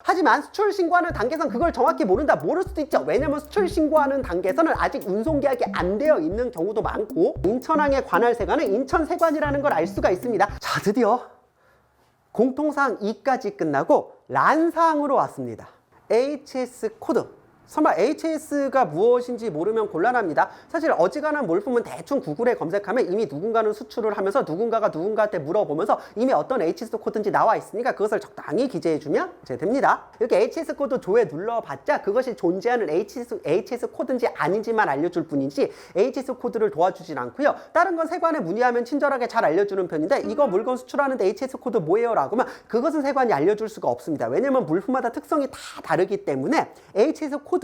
하지만 수출 신고하는 단계에서는 그걸 정확히 모른다. 모를 수도 있죠. 왜냐면 수출 신고하는 단계에서는 아직 운송계약이 안 되어 있는 경우도 많고, 인천항의 관할세관은 인천세관이라는 걸 알 수가 있습니다. 자, 드디어 공통사항 2까지 끝나고 란사항으로 왔습니다. HS 코드. 설마 HS가 무엇인지 모르면 곤란합니다. 사실 어지간한 몰품은 대충 구글에 검색하면 이미 누군가는 수출을 하면서 누군가가 누군가한테 물어보면서 이미 어떤 HS 코드인지 나와 있으니까 그것을 적당히 기재해주면 이제 됩니다. 이렇게 HS 코드 조에 눌러봤자 그것이 존재하는 HS 코드인지 아닌지만 알려줄 뿐이지 HS 코드를 도와주진 않고요. 다른 건 세관에 문의하면 친절하게 잘 알려주는 편인데 이거 물건 수출하는데 HS 코드 뭐예요? 라고 하면 그것은 세관이 알려줄 수가 없습니다. 왜냐면 물품마다 특성이 다 다르기 때문에 HS 코드는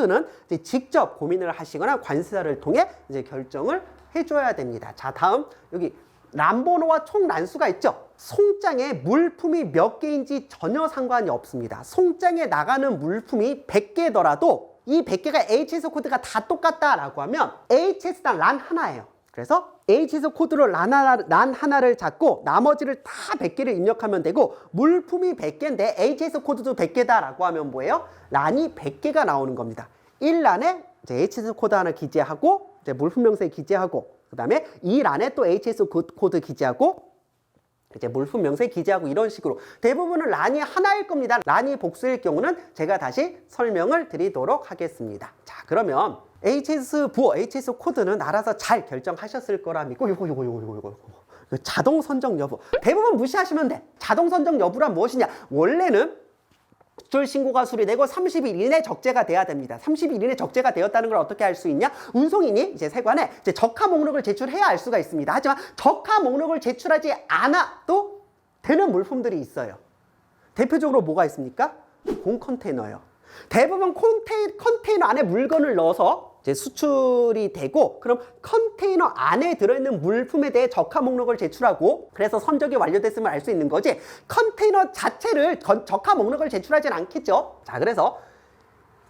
이제 직접 고민을 하시거나 관세사를 통해 이제 결정을 해줘야 됩니다. 자, 다음 여기 란번호와 총 란수가 있죠. 송장에 물품이 몇 개인지 전혀 상관이 없습니다. 송장에 나가는 물품이 100개더라도 이 100개가 HS 코드가 다 똑같다라고 하면 HS당 란 하나예요. 그래서 HS 코드로 란 하나를 잡고 나머지를 다 100개를 입력하면 되고, 물품이 100개인데 HS 코드도 100개다라고 하면 뭐예요? 란이 100개가 나오는 겁니다. 1란에 이제 HS 코드 하나 기재하고, 이제 물품명세 기재하고, 그 다음에 2란에 또 HS 코드 기재하고, 이제 물품명세 기재하고, 이런 식으로 대부분은 란이 하나일 겁니다. 란이 복수일 경우는 제가 다시 설명을 드리도록 하겠습니다. 자, 그러면 HS 부호, HS 코드는 알아서 잘 결정하셨을 거라 믿고, 요거. 자동 선정 여부. 대부분 무시하시면 돼. 자동 선정 여부란 무엇이냐? 원래는 수출 신고가 수리되고 30일 이내 적재가 돼야 됩니다. 30일 이내 적재가 되었다는 걸 어떻게 알 수 있냐? 운송인이 이제 세관에 이제 적하 목록을 제출해야 알 수가 있습니다. 하지만 적하 목록을 제출하지 않아도 되는 물품들이 있어요. 대표적으로 뭐가 있습니까? 공 컨테이너요. 대부분 컨테이너 안에 물건을 넣어서 이제 수출이 되고, 그럼 컨테이너 안에 들어있는 물품에 대해 적하 목록을 제출하고, 그래서 선적이 완료됐음을 알 수 있는 거지, 컨테이너 자체를 적하 목록을 제출하진 않겠죠. 자, 그래서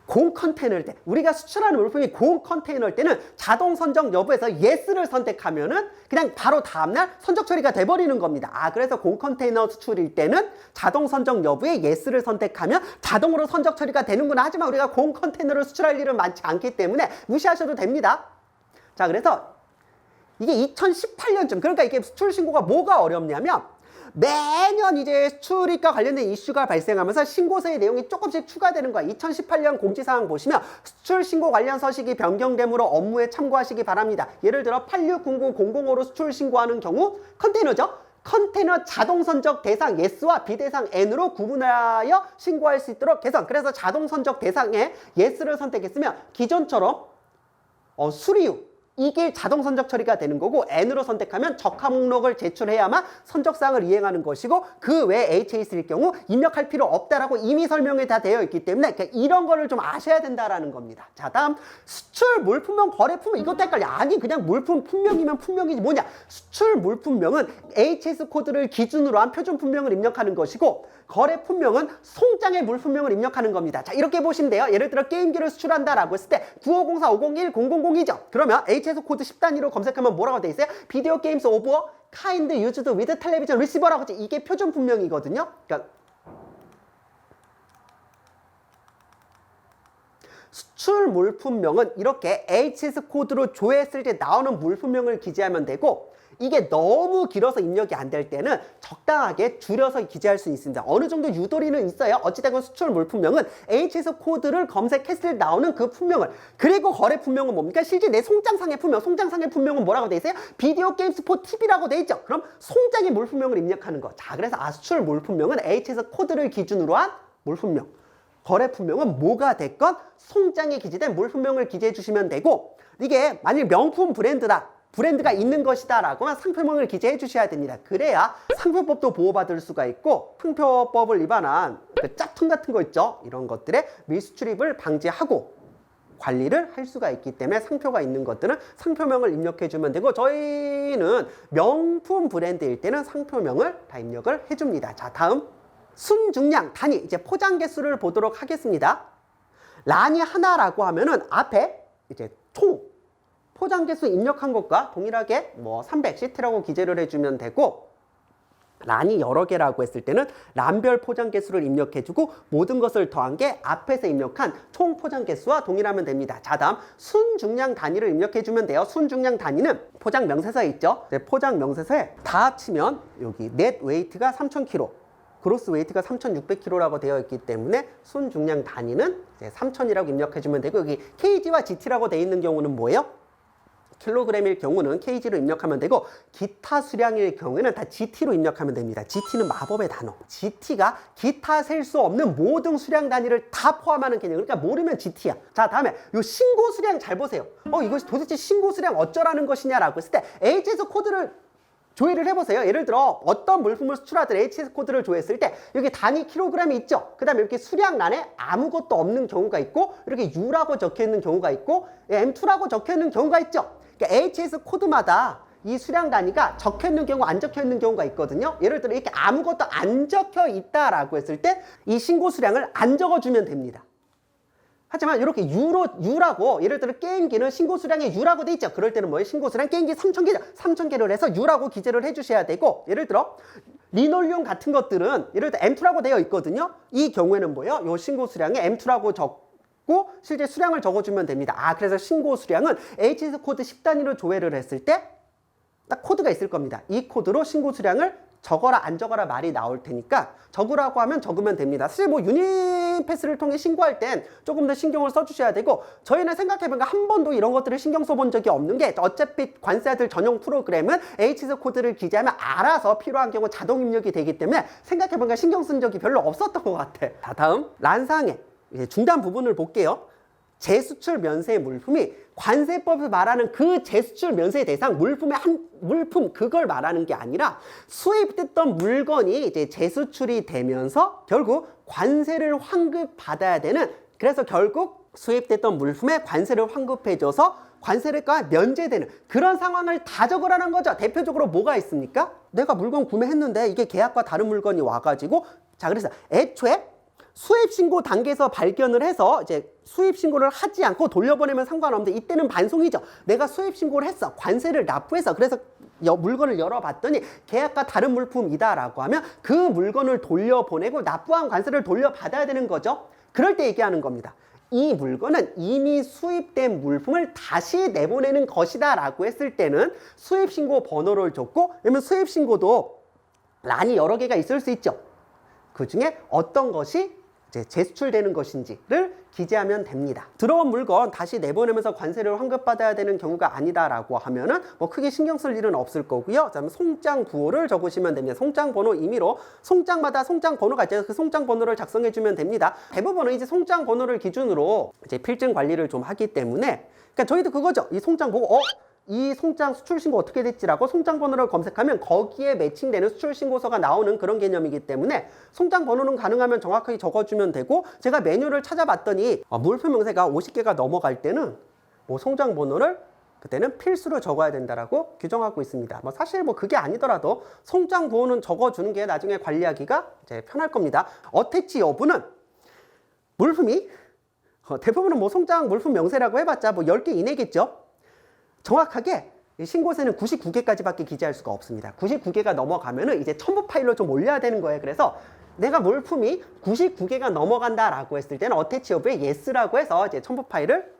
공 컨테이너일 때, 우리가 수출하는 물품이 공 컨테이너일 때는 자동 선적 여부에서 yes를 선택하면은 그냥 바로 다음날 선적 처리가 돼버리는 겁니다. 아, 그래서 공 컨테이너 수출일 때는 자동 선적 여부에 yes를 선택하면 자동으로 선적 처리가 되는구나. 하지만 우리가 공 컨테이너를 수출할 일은 많지 않기 때문에 무시하셔도 됩니다. 자, 그래서 이게 2018년쯤, 그러니까 이게 수출 신고가 뭐가 어렵냐면, 매년 이제 수출입과 관련된 이슈가 발생하면서 신고서의 내용이 조금씩 추가되는 거야. 2018년 공지사항 보시면 수출 신고 관련 서식이 변경되므로 업무에 참고하시기 바랍니다. 예를 들어 8609-005로 수출 신고하는 경우 컨테이너죠. 컨테이너 자동 선적 대상 yes와 비대상 n으로 구분하여 신고할 수 있도록 개선. 그래서 자동 선적 대상에 yes를 선택했으면 기존처럼 수리후 이게 자동 선적 처리가 되는 거고, N으로 선택하면 적하 목록을 제출해야만 선적사항을 이행하는 것이고, 그 외 HS일 경우 입력할 필요 없다라고 이미 설명이 다 되어 있기 때문에 그러니까 이런 거를 좀 아셔야 된다라는 겁니다. 자, 다음 수출 물품명, 거래 품명. 이것도 헷갈려. 아니, 그냥 물품 품명이면 품명이지 뭐냐. 수출 물품명은 HS 코드를 기준으로 한 표준 품명을 입력하는 것이고, 거래 품명은 송장의 물품명을 입력하는 겁니다. 자, 이렇게 보시면 돼요. 예를 들어 게임기를 수출한다라고 했을 때 9504-501-0002죠. 그러면 HS 코드 10단위로 검색하면 뭐라고 돼 있어요? 비디오 게임스 오브 카인드 유즈드 위드 텔레비전 리시버라고 하지. 이게 표준 품명이거든요. 그러니까 수출 물품명은 이렇게 HS 코드로 조회했을 때 나오는 물품명을 기재하면 되고, 이게 너무 길어서 입력이 안 될 때는 적당하게 줄여서 기재할 수 있습니다. 어느 정도 유도리는 있어요. 어찌됐건 수출 물품명은 HS 코드를 검색했을 때 나오는 그 품명을, 그리고 거래 품명은 뭡니까? 실제 내 송장상의 품명, 송장상의 품명은 뭐라고 돼 있어요? 비디오 게임스 포 TV라고 돼 있죠. 그럼 송장의 물품명을 입력하는 거. 자, 그래서 수출 물품명은 HS 코드를 기준으로 한 물품명, 거래 품명은 뭐가 됐건 송장에 기재된 물품명을 기재해 주시면 되고, 이게 만일 명품 브랜드가 있는 것이다 라고 하면 상표명을 기재해 주셔야 됩니다. 그래야 상표법도 보호받을 수가 있고, 상표법을 위반한 그 짝퉁 같은 거 있죠. 이런 것들의 밀수출입을 방지하고 관리를 할 수가 있기 때문에 상표가 있는 것들은 상표명을 입력해 주면 되고, 저희는 명품 브랜드일 때는 상표명을 다 입력을 해줍니다. 자, 다음 순중량 단위, 이제 포장 개수를 보도록 하겠습니다. 란이 하나라고 하면은 앞에 이제 총 포장 개수 입력한 것과 동일하게 뭐 300시트라고 기재를 해주면 되고, 란이 여러 개라고 했을 때는 란별 포장 개수를 입력해주고 모든 것을 더한 게 앞에서 입력한 총 포장 개수와 동일하면 됩니다. 자, 다음 순중량 단위를 입력해주면 돼요. 순중량 단위는 포장 명세서에 있죠. 포장 명세서에 다 합치면 여기 넷 웨이트가 3,000kg, 그로스 웨이트가 3,600kg라고 되어 있기 때문에 순중량 단위는 3,000이라고 입력해주면 되고, 여기 kg와 gt라고 되어 있는 경우는 뭐예요? 킬로그램일 경우는 kg로 입력하면 되고, 기타 수량일 경우에는 다 gt로 입력하면 됩니다. gt는 마법의 단어. gt가 기타 셀 수 없는 모든 수량 단위를 다 포함하는 개념. 그러니까 모르면 gt야. 자, 다음에 요 신고 수량 잘 보세요. 이것이 도대체 신고 수량 어쩌라는 것이냐라고 했을 때 HS 코드를 조회를 해보세요. 예를 들어 어떤 물품을 수출하든 HS 코드를 조회했을 때 여기 단위 킬로그램이 있죠. 그 다음에 이렇게 수량란에 아무것도 없는 경우가 있고, 이렇게 U라고 적혀있는 경우가 있고, M2라고 적혀있는 경우가 있죠. 그러니까 HS 코드마다 이 수량 단위가 적혀있는 경우, 안 적혀있는 경우가 있거든요. 예를 들어 이렇게 아무것도 안 적혀 있다라고 했을 때 이 신고 수량을 안 적어주면 됩니다. 하지만 이렇게 U라고, 예를 들어 게임기는 신고 수량에 U라고 돼 있죠. 그럴 때는 뭐예요? 신고 수량 게임기 3,000개죠. 3,000개를 해서 U라고 기재를 해주셔야 되고, 예를 들어 리놀륨 같은 것들은 예를 들어 M2라고 되어 있거든요. 이 경우에는 뭐예요? 요 신고 수량에 M2라고 적고 실제 수량을 적어주면 됩니다. 그래서 신고 수량은 HS 코드 10단위로 조회를 했을 때 딱 코드가 있을 겁니다. 이 코드로 신고 수량을 적어라 안 적어라 말이 나올 테니까 적으라고 하면 적으면 됩니다. 사실 뭐 유닛 패스를 통해 신고할 땐 조금 더 신경을 써주셔야 되고, 저희는 생각해보니까 한 번도 이런 것들을 신경 써본 적이 없는 게, 어차피 관세아들 전용 프로그램은 HS 코드를 기재하면 알아서 필요한 경우 자동 입력이 되기 때문에 생각해보니까 신경 쓴 적이 별로 없었던 것 같아. 자, 다음 란상의 중단 부분을 볼게요. 재수출 면세 물품이 관세법에서 말하는 그 재수출 면세 대상 물품의 한 물품, 그걸 말하는 게 아니라 수입됐던 물건이 이제 재수출이 되면서 결국 관세를 환급받아야 되는, 그래서 결국 수입됐던 물품에 관세를 환급해줘서 관세가 면제되는 그런 상황을 다 적으라는 거죠. 대표적으로 뭐가 있습니까? 내가 물건 구매했는데 이게 계약과 다른 물건이 와가지고, 자, 그래서 애초에 수입신고 단계에서 발견을 해서 이제 수입신고를 하지 않고 돌려보내면 상관없는데, 이때는 반송이죠. 내가 수입신고를 했어. 관세를 납부해서. 그래서 물건을 열어봤더니 계약과 다른 물품이다라고 하면 그 물건을 돌려보내고 납부한 관세를 돌려받아야 되는 거죠. 그럴 때 얘기하는 겁니다. 이 물건은 이미 수입된 물품을 다시 내보내는 것이다 라고 했을 때는 수입신고 번호를 줬고, 왜냐면 수입신고도 란이 여러 개가 있을 수 있죠. 그 중에 어떤 것이 재수출되는 것인지를 기재하면 됩니다. 들어온 물건 다시 내보내면서 관세를 환급받아야 되는 경우가 아니다라고 하면은 뭐 크게 신경 쓸 일은 없을 거고요. 그다음에 송장 부호를 적으시면 됩니다. 송장 번호 임의로 송장마다 송장 번호가 있죠. 그 송장 번호를 작성해 주면 됩니다. 대부분은 이제 송장 번호를 기준으로 이제 필증 관리를 좀 하기 때문에, 그러니까 저희도 그거죠. 이 송장 보고 이 송장 수출신고 어떻게 됐지라고 송장 번호를 검색하면 거기에 매칭되는 수출신고서가 나오는 그런 개념이기 때문에 송장 번호는 가능하면 정확하게 적어주면 되고, 제가 메뉴를 찾아봤더니 물품 명세가 50개가 넘어갈 때는 뭐 송장 번호를 그때는 필수로 적어야 된다라고 규정하고 있습니다. 뭐 사실 뭐 그게 아니더라도 송장 번호는 적어주는 게 나중에 관리하기가 이제 편할 겁니다. 어태치 여부는 물품이 대부분은 뭐 송장 물품 명세라고 해봤자 뭐 10개 이내겠죠. 정확하게 신고세는 99개까지밖에 기재할 수가 없습니다. 99개가 넘어가면은 이제 첨부 파일로 좀 올려야 되는 거예요. 그래서 내가 물품이 99개가 넘어간다라고 했을 때는 어태치 여부에 yes라고 해서 이제 첨부 파일을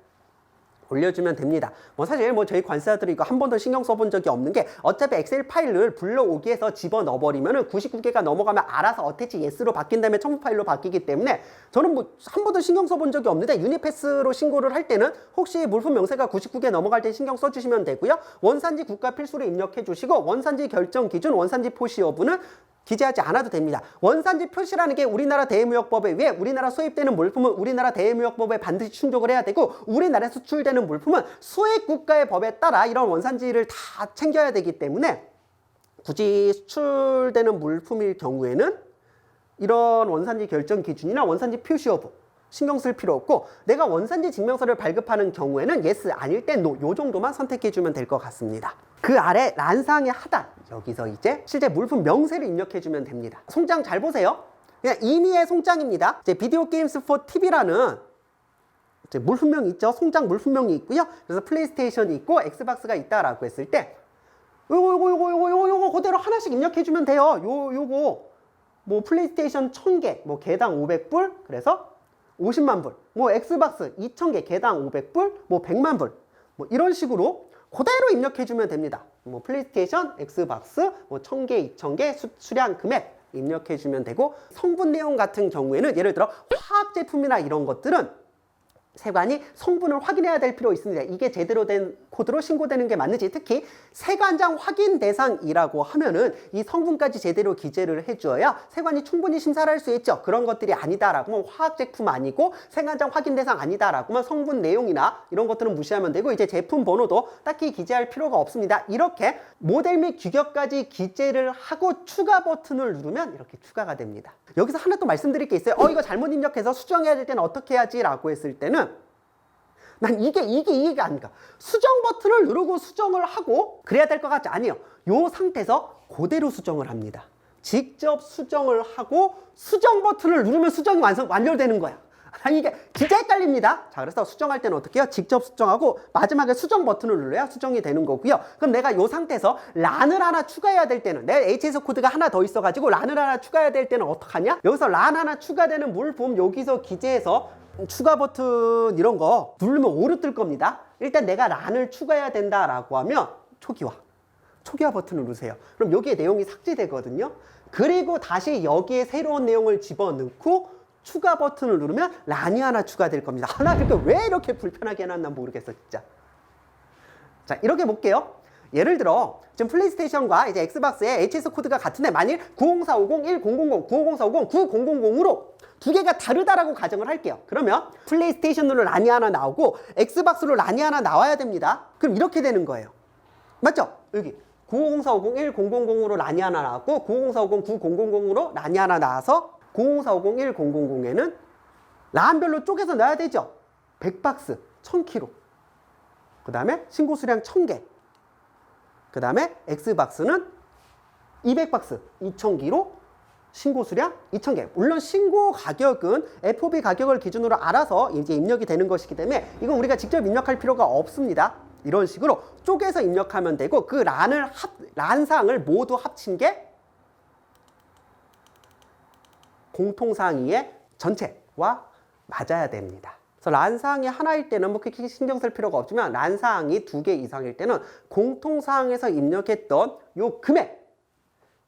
올려주면 됩니다. 뭐 사실 뭐 저희 관세사들이 이거 한 번도 신경 써본 적이 없는 게, 어차피 엑셀 파일을 불러오기 해서 집어넣어버리면은 99개가 넘어가면 알아서 어태치 yes로 바뀐 다음에 첨부 파일로 바뀌기 때문에 저는 뭐 한 번도 신경 써본 적이 없는데, 유니패스로 신고를 할 때는 혹시 물품 명세가 99개 넘어갈 때 신경 써주시면 되고요. 원산지 국가 필수로 입력해 주시고, 원산지 결정 기준, 원산지 표시 여부는 기재하지 않아도 됩니다. 원산지 표시라는 게 우리나라 대외무역법에 의해 우리나라 수입되는 물품은 우리나라 대외무역법에 반드시 충족을 해야 되고, 우리나라에 수출되는 물품은 수입국가의 법에 따라 이런 원산지를 다 챙겨야 되기 때문에 굳이 수출되는 물품일 경우에는 이런 원산지 결정 기준이나 원산지 표시 여부 신경 쓸 필요 없고, 내가 원산지 증명서를 발급하는 경우에는 yes, 아닐 땐 no, 요 정도만 선택해 주면 될 것 같습니다. 그 아래 란상의 하단, 여기서 이제 실제 물품 명세를 입력해 주면 됩니다. 송장 잘 보세요. 그냥 임의의 송장입니다. 이제 비디오 게임스 포 TV라는 이제 물품명이 있죠. 송장 물품명이 있고요. 그래서 플레이스테이션이 있고 엑스박스가 있다라고 했을 때 요거 그대로 하나씩 입력해주면 돼요. 요거 뭐 플레이스테이션 1000개, 뭐 개당 500불, 그래서 50만 불. 뭐 엑스박스 2000개, 개당 500불, 뭐 100만 불. 뭐 이런 식으로 그대로 입력해주면 됩니다. 뭐 플레이스테이션, 엑스박스, 뭐 1000개, 2000개 수량 금액 입력해주면 되고, 성분 내용 같은 경우에는 예를 들어 화학 제품이나 이런 것들은 세관이 성분을 확인해야 될 필요 있습니다. 이게 제대로 된 코드로 신고되는 게 맞는지, 특히 세관장 확인 대상이라고 하면은 이 성분까지 제대로 기재를 해줘야 세관이 충분히 심사를 할 수 있죠. 그런 것들이 아니다라고 하면 화학 제품 아니고 세관장 확인 대상 아니다라고 하면 성분 내용이나 이런 것들은 무시하면 되고, 이제 제품 번호도 딱히 기재할 필요가 없습니다. 이렇게 모델 및 규격까지 기재를 하고 추가 버튼을 누르면 이렇게 추가가 됩니다. 여기서 하나 또 말씀드릴 게 있어요. 이거 잘못 입력해서 수정해야 될 때는 어떻게 하지? 라고 했을 때는 난 이게 이해가 안 가. 수정 버튼을 누르고 수정을 하고 그래야 될 것 같지? 아니에요. 요 상태에서 그대로 수정을 합니다. 직접 수정을 하고 수정 버튼을 누르면 수정이 완료되는 거야. 이게 진짜 헷갈립니다. 자, 그래서 수정할 때는 어떻게 해요? 직접 수정하고 마지막에 수정 버튼을 눌러야 수정이 되는 거고요. 그럼 내가 요 상태에서 란을 하나 추가해야 될 때는, 내 HS 코드가 하나 더 있어가지고 란을 하나 추가해야 될 때는 어떡하냐? 여기서 란 하나 추가되는 물품 여기서 기재해서 추가 버튼 이런 거 누르면 오류 뜰 겁니다. 일단 내가 란을 추가해야 된다라고 하면 초기화 버튼을 누르세요. 그럼 여기에 내용이 삭제되거든요. 그리고 다시 여기에 새로운 내용을 집어넣고 추가 버튼을 누르면 란이 하나 추가될 겁니다. 나 그러니까 왜 이렇게 불편하게 해놨나 모르겠어 진짜. 자, 이렇게 볼게요. 예를 들어 지금 플레이스테이션과 이제 엑스박스의 HS 코드가 같은데, 만일 90450, 1000, 950, 9000으로 두 개가 다르다라고 가정을 할게요. 그러면 플레이스테이션으로 란이 하나 나오고 엑스박스로 란이 하나 나와야 됩니다. 그럼 이렇게 되는 거예요. 맞죠? 여기 90450, 1000으로 란이 하나 나왔고 90450, 9000으로 란이 하나 나와서 90450, 1000에는 란별로 쪼개서 넣어야 되죠. 100박스 1000kg, 그 다음에 신고 수량 1000개, 그 다음에 엑스박스는 200박스 2000kg, 신고 수량 2000개. 물론 신고 가격은 FOB 가격을 기준으로 알아서 이제 입력이 되는 것이기 때문에 이건 우리가 직접 입력할 필요가 없습니다. 이런 식으로 쪼개서 입력하면 되고, 그 란상을 모두 합친 게 공통상의의 전체와 맞아야 됩니다. 그래서 란사항이 하나일 때는 뭐 그렇게 신경 쓸 필요가 없지만, 란사항이 2개 이상일 때는 공통사항에서 입력했던 요 금액,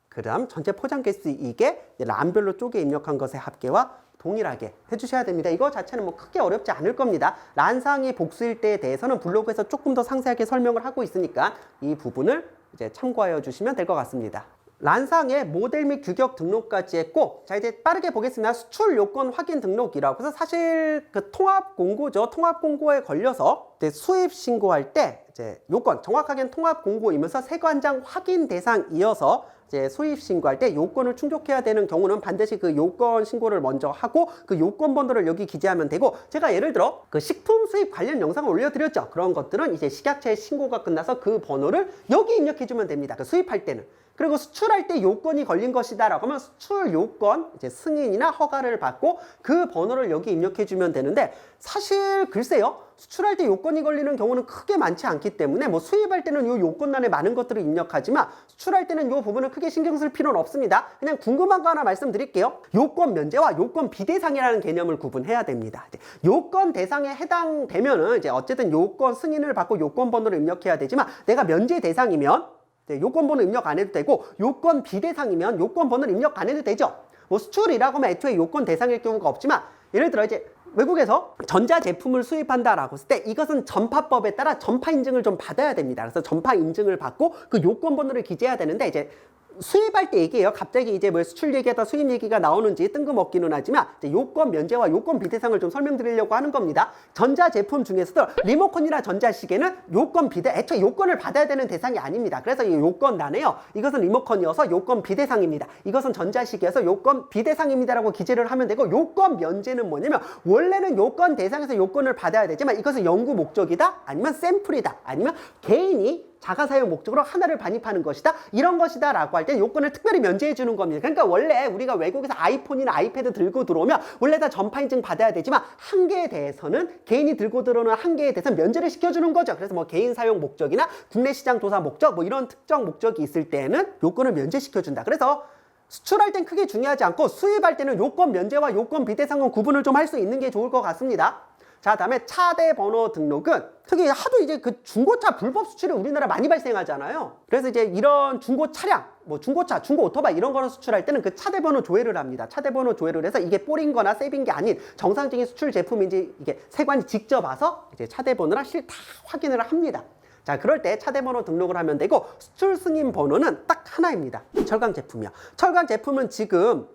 그 다음 전체 포장 개수, 이게 란별로 쪼개 입력한 것의 합계와 동일하게 해주셔야 됩니다. 이거 자체는 뭐 크게 어렵지 않을 겁니다. 란사항이 복수일 때에 대해서는 블로그에서 조금 더 상세하게 설명을 하고 있으니까 이 부분을 이제 참고하여 주시면 될 것 같습니다. 란상의 모델 및 규격 등록까지 했고, 자 이제 빠르게 보겠습니다. 수출 요건 확인 등록이라고 해서 사실 그 통합 공고죠. 통합 공고에 걸려서 이제 수입 신고할 때 이제 요건, 정확하게는 통합 공고이면서 세관장 확인 대상이어서 이제 수입 신고할 때 요건을 충족해야 되는 경우는 반드시 그 요건 신고를 먼저 하고 그 요건 번호를 여기 기재하면 되고, 제가 예를 들어 그 식품 수입 관련 영상을 올려드렸죠. 그런 것들은 이제 식약처에 신고가 끝나서 그 번호를 여기 입력해주면 됩니다. 그 수입할 때는. 그리고 수출할 때 요건이 걸린 것이다 라고 하면 수출 요건 이제 승인이나 허가를 받고 그 번호를 여기 입력해주면 되는데, 사실 글쎄요, 수출할 때 요건이 걸리는 경우는 크게 많지 않기 때문에 뭐 수입할 때는 요 요건란에 많은 것들을 입력하지만 수출할 때는 요 부분을 크게 신경 쓸 필요는 없습니다. 그냥 궁금한 거 하나 말씀드릴게요. 요건 면제와 요건 비대상이라는 개념을 구분해야 됩니다. 이제 요건 대상에 해당되면은 이제 어쨌든 요건 승인을 받고 요건 번호를 입력해야 되지만, 내가 면제 대상이면 요건 번호 입력 안 해도 되고, 요건 비대상이면 요건 번호를 입력 안 해도 되죠. 뭐 수출이라고 하면 애초에 요건 대상일 경우가 없지만, 예를 들어 이제 외국에서 전자 제품을 수입한다라고 했을 때 이것은 전파법에 따라 전파 인증을 좀 받아야 됩니다. 그래서 전파 인증을 받고 그 요건 번호를 기재해야 되는데, 이제 수입할 때 얘기해요. 갑자기 이제 뭐 수출 얘기하다 수입 얘기가 나오는지 뜬금없기는 하지만, 이제 요건 면제와 요건 비대상을 좀 설명드리려고 하는 겁니다. 전자 제품 중에서도 리모컨이나 전자시계는 요건 비대, 애초에 요건을 받아야 되는 대상이 아닙니다. 그래서 이 요건란에요, 이것은 리모컨이어서 요건 비대상입니다, 이것은 전자시계여서 요건 비대상입니다라고 기재를 하면 되고, 요건 면제는 뭐냐면 원래는 요건 대상에서 요건을 받아야 되지만 이것은 연구 목적이다, 아니면 샘플이다, 아니면 개인이 자가 사용 목적으로 하나를 반입하는 것이다. 이런 것이다 라고 할 때 요건을 특별히 면제해 주는 겁니다. 그러니까 원래 우리가 외국에서 아이폰이나 아이패드 들고 들어오면 원래 다 전파 인증 받아야 되지만 한계에 대해서는 개인이 들고 들어오는 한계에 대해서는 면제를 시켜주는 거죠. 그래서 뭐 개인 사용 목적이나 국내 시장 조사 목적 뭐 이런 특정 목적이 있을 때는 요건을 면제시켜준다. 그래서 수출할 땐 크게 중요하지 않고 수입할 때는 요건 면제와 요건 비대상권 구분을 좀 할 수 있는 게 좋을 것 같습니다. 자, 다음에 차대 번호 등록은 특히 하도 이제 그 중고차 불법 수출이 우리나라 많이 발생하잖아요. 그래서 이제 이런 중고 차량, 뭐 중고차, 중고 오토바이 이런 거를 수출할 때는 그 차대 번호 조회를 합니다. 차대 번호 조회를 해서 이게 뽀린 거나 세빈 게 아닌 정상적인 수출 제품인지 이게 세관이 직접 와서 이제 차대 번호랑 다 확인을 합니다. 자, 그럴 때 차대 번호 등록을 하면 되고 수출 승인 번호는 딱 하나입니다. 철강 제품이요. 철강 제품은 지금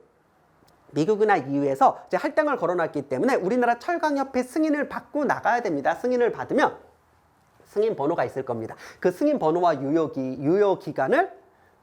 미국이나 EU에서 이제 할당을 걸어놨기 때문에 우리나라 철강협회 승인을 받고 나가야 됩니다. 승인을 받으면 승인 번호가 있을 겁니다. 그 승인 번호와 유효 기간을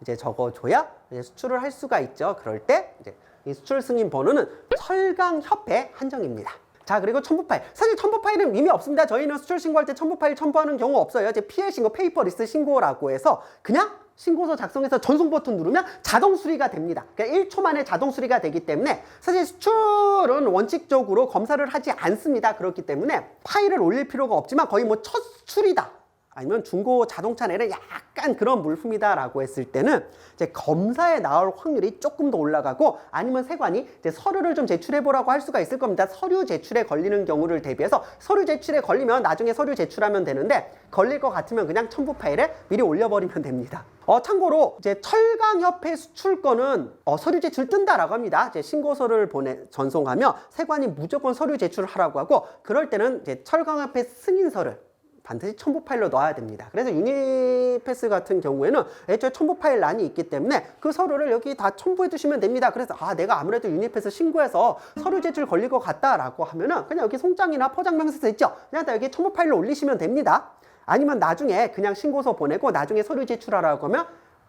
이제 적어줘야 이제 수출을 할 수가 있죠. 그럴 때 이제 이 수출 승인 번호는 철강협회 한정입니다. 자, 그리고 첨부 파일. 사실 첨부 파일은 의미 없습니다. 저희는 수출 신고할 때 첨부 파일 첨부하는 경우 없어요. 이제 PL 신고, 페이퍼 리스트 신고라고 해서 그냥 신고서 작성해서 전송 버튼 누르면 자동 수리가 됩니다. 그러니까 1초 만에 자동 수리가 되기 때문에 사실 수출은 원칙적으로 검사를 하지 않습니다. 그렇기 때문에 파일을 올릴 필요가 없지만 거의 뭐 첫 수출이다. 아니면 중고 자동차 내는 약간 그런 물품이다라고 했을 때는 이제 검사에 나올 확률이 조금 더 올라가고 아니면 세관이 이제 서류를 좀 제출해보라고 할 수가 있을 겁니다. 서류 제출에 걸리는 경우를 대비해서 서류 제출에 걸리면 나중에 서류 제출하면 되는데 걸릴 것 같으면 그냥 첨부 파일에 미리 올려버리면 됩니다. 참고로 이제 철강협회 수출권은 서류 제출 뜬다라고 합니다. 이제 신고서를 전송하며 세관이 무조건 서류 제출을 하라고 하고 그럴 때는 이제 철강협회 승인서를 반드시 첨부 파일로 넣어야 됩니다. 그래서 유니패스 같은 경우에는 애초에 첨부 파일 란이 있기 때문에 그 서류를 여기 다 첨부해 두시면 됩니다. 그래서 내가 아무래도 유니패스 신고해서 서류 제출 걸릴 것 같다라고 하면은 그냥 여기 송장이나 포장 명세서 있죠? 그냥 다 여기 첨부 파일로 올리시면 됩니다. 아니면 나중에 그냥 신고서 보내고 나중에 서류 제출하라고 하면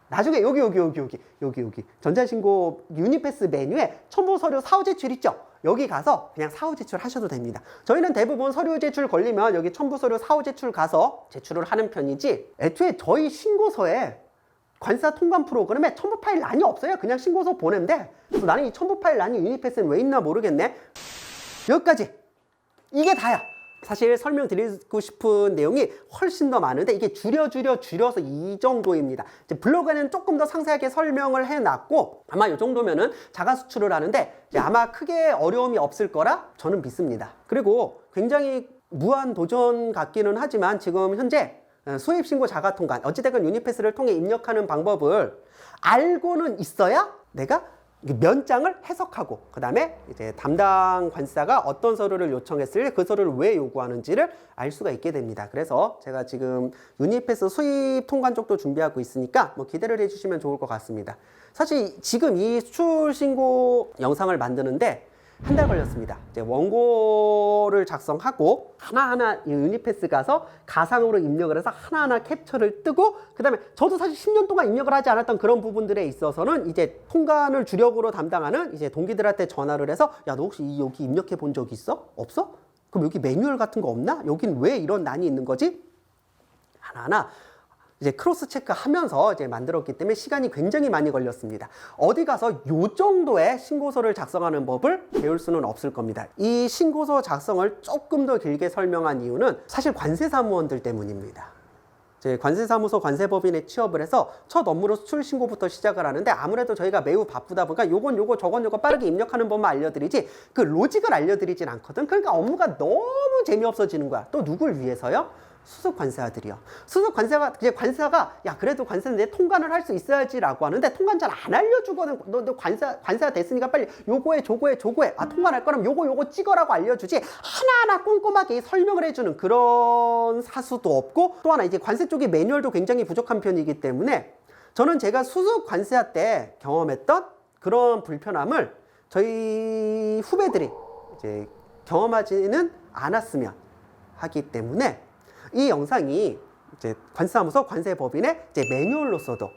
나중에 여기 전자신고 유니패스 메뉴에 첨부 서류 사후 제출 있죠? 여기 가서 그냥 사후 제출 하셔도 됩니다. 저희는 대부분 서류 제출 걸리면 여기 첨부 서류 사후 제출 가서 제출을 하는 편이지 애초에 저희 신고서에 관세사 통관 프로그램에 첨부 파일 란이 없어요. 그냥 신고서 보낸대. 나는 이 첨부 파일 란이 유니패스는 왜 있나 모르겠네. 여기까지. 이게 다야. 사실 설명드리고 싶은 내용이 훨씬 더 많은데 이게 줄여서 이 정도입니다. 이제 블로그에는 조금 더 상세하게 설명을 해놨고 아마 이 정도면은 자가 수출을 하는데 이제 아마 크게 어려움이 없을 거라 저는 믿습니다. 그리고 굉장히 무한 도전 같기는 하지만 지금 현재 수입신고 자가통관 어찌됐건 유니패스를 통해 입력하는 방법을 알고는 있어야 내가 면장을 해석하고 그 다음에 이제 담당 관세사가 어떤 서류를 요청했을 때 그 서류를 왜 요구하는지를 알 수가 있게 됩니다. 그래서 제가 지금 유니패스 수입 통관 쪽도 준비하고 있으니까 뭐 기대를 해주시면 좋을 것 같습니다. 사실 지금 이 수출 신고 영상을 만드는데 한 달 걸렸습니다. 이제 원고를 작성하고 하나하나 유니패스 가서 가상으로 입력을 해서 하나하나 캡처를 뜨고 그 다음에 저도 사실 10년 동안 입력을 하지 않았던 그런 부분들에 있어서는 이제 통관을 주력으로 담당하는 이제 동기들한테 전화를 해서 야, 너 혹시 여기 입력해 본 적 있어? 없어? 그럼 여기 매뉴얼 같은 거 없나? 여긴 왜 이런 난이 있는 거지? 하나하나 이제 크로스 체크하면서 이제 만들었기 때문에 시간이 굉장히 많이 걸렸습니다. 어디 가서 요 정도의 신고서를 작성하는 법을 배울 수는 없을 겁니다. 이 신고서 작성을 조금 더 길게 설명한 이유는 사실 관세사무원들 때문입니다. 이제 관세사무소 관세법인에 취업을 해서 첫 업무로 수출 신고부터 시작을 하는데 아무래도 저희가 매우 바쁘다 보니까 요건 요거 저건 요거 빠르게 입력하는 법만 알려드리지 그 로직을 알려드리진 않거든. 그러니까 업무가 너무 재미없어지는 거야. 또 누굴 위해서요? 수석 관세사들이요. 수석 관세사가 이제 관세사가 야 그래도 관세는 내 통관을 할 수 있어야지라고 하는데 통관 잘 안 알려주거든. 너 관세사 됐으니까 빨리 요거해 저거해. 통관할 거면 요거 찍어라고 알려주지 하나하나 꼼꼼하게 설명을 해주는 그런 사수도 없고 또 하나 이제 관세 쪽의 매뉴얼도 굉장히 부족한 편이기 때문에 저는 제가 수석 관세사 때 경험했던 그런 불편함을 저희 후배들이 이제 경험하지는 않았으면 하기 때문에 이 영상이 이제 관세사무소 관세법인의 이제 매뉴얼로서도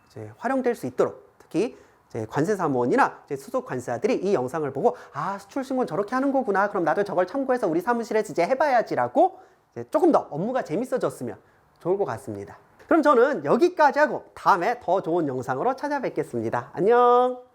이제 활용될 수 있도록 특히 이제 관세사무원이나 이제 수석 관세사들이 이 영상을 보고 수출신고는 저렇게 하는 거구나. 그럼 나도 저걸 참고해서 우리 사무실에서 이제 해봐야지라고 이제 조금 더 업무가 재밌어졌으면 좋을 것 같습니다. 그럼 저는 여기까지 하고 다음에 더 좋은 영상으로 찾아뵙겠습니다. 안녕.